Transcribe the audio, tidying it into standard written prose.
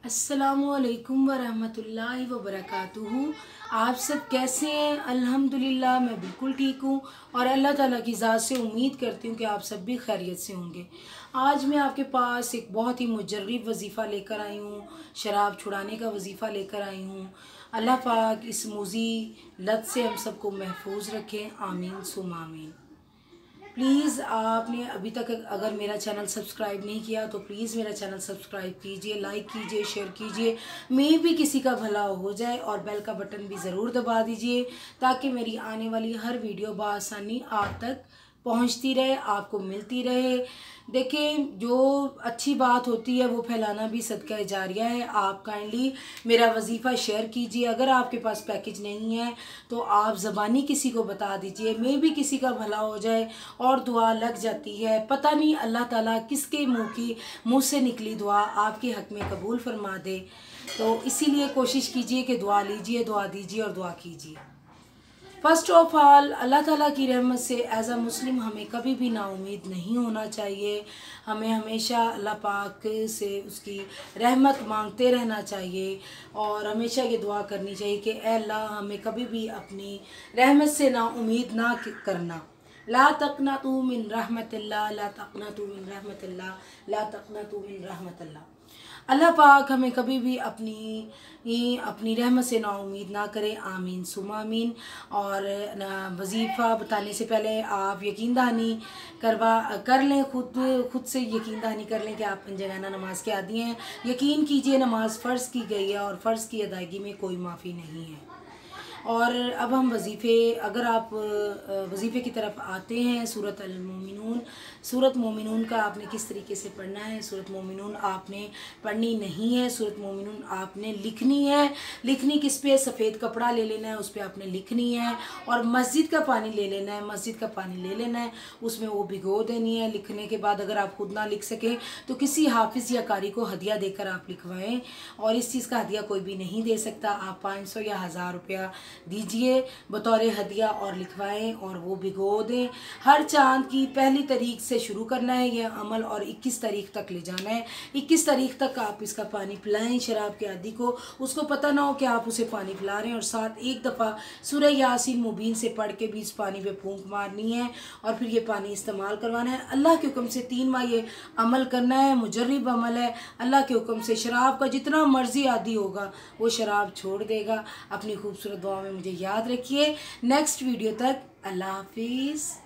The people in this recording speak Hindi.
अस्सलामुअलैकुम वरहमतुल्लाहि वबरकातुहू। आप सब कैसे हैं? अल्हम्दुलिल्लाह मैं बिल्कुल ठीक हूँ और अल्लाह ताला की ज़ात से उम्मीद करती हूँ कि आप सब भी खैरियत से होंगे। आज मैं आपके पास एक बहुत ही मुजर्रिब वजीफ़ा लेकर आई हूँ, शराब छुड़ाने का वजीफ़ा लेकर आई हूँ। अल्लाह पाक इस मुज़ी लत से हम सबको महफूज रखें, आमीन सुम आमीन। प्लीज़ आपने अभी तक अगर मेरा चैनल सब्सक्राइब नहीं किया तो प्लीज़ मेरा चैनल सब्सक्राइब कीजिए, लाइक कीजिए, शेयर कीजिए, मैं भी किसी का भला हो जाए, और बेल का बटन भी ज़रूर दबा दीजिए ताकि मेरी आने वाली हर वीडियो बआसानी आप तक पहुंचती रहे, आपको मिलती रहे। देखें, जो अच्छी बात होती है वो फैलाना भी सदका जारिया है। आप काइंडली मेरा वजीफ़ा शेयर कीजिए। अगर आपके पास पैकेज नहीं है तो आप ज़बानी किसी को बता दीजिए, मैं भी किसी का भला हो जाए और दुआ लग जाती है। पता नहीं अल्लाह ताला किसके मुँह से निकली दुआ आपके हक़ में कबूल फरमा दे। तो इसीलिए कोशिश कीजिए कि दुआ लीजिए, दुआ दीजिए और दुआ कीजिए। फ़र्स्ट ऑफ ऑल अल्लाह ताला की रहमत से एज़ अ मुस्लिम हमें कभी भी नाउमीद नहीं होना चाहिए। हमें हमेशा अल्लाह पाक से उसकी रहमत मांगते रहना चाहिए और हमेशा ये दुआ करनी चाहिए कि ए अल्लाह हमें कभी भी अपनी रहमत से नाउमीद ना करना। ला तक़नतू मिन रहमतिल्लाह, ला तक़नतू मिन रहमतिल्लाह, ला तक़नतू मिन रहमतिल्लाह। अल्लाह पाक हमें कभी भी अपनी रहमत से नाउमीद ना करें, आमीन सुम आमीन। और वजीफ़ा बताने से पहले आप यकीन दहानी कर लें, खुद से यकीन दहानी कर लें कि आप पंजगाना नमाज के आदी हैं। यकीन कीजिए नमाज फ़र्ज़ की गई है और फ़र्ज़ की अदायगी में कोई माफ़ी नहीं है। और अब हम अगर आप वजीफ़े की तरफ आते हैं, सूरत मोमिनून का आपने किस तरीके से पढ़ना है। सूरत मोमिनून आपने पढ़नी नहीं है, सूरत मोमिनून आपने लिखनी है। लिखनी किस पे? सफ़ेद कपड़ा ले लेना है, उस पर आपने लिखनी है और मस्जिद का पानी ले लेना है। मस्जिद का पानी ले लेना है, उसमें वो भिगो देनी है। लिखने के बाद अगर आप खुद ना लिख सकें तो किसी हाफिज़ या कारी को हदिया देकर आप लिखवाएं। और इस चीज़ का हदिया कोई भी नहीं दे सकता। आप 500 या 1000 रुपया दीजिए बतौर हदिया और लिखवाएं और वो भिगो दें। हर चाँद की पहली तारीख से शुरू करना है यह अमल और 21 तारीख तक ले जाना है। 21 तारीख तक आप इसका पानी पिलाएं शराब के आदि को, उसको पता ना हो कि आप उसे पानी पिला रहे हैं। और साथ एक दफ़ा सूरह यासीन मुबीन से पढ़ के भी इस पानी पे फूंक मारनी है और फिर ये पानी इस्तेमाल करवाना है। अल्लाह के हुक्म से 3 माह ये अमल करना है, मुजर्रिब अमल है। अल्लाह के हुक्म से शराब का जितना मर्जी आदि होगा वो शराब छोड़ देगा। अपनी खूबसूरत दुआ में मुझे याद रखिए। नेक्स्ट वीडियो तक अल्लाह हाफिज़।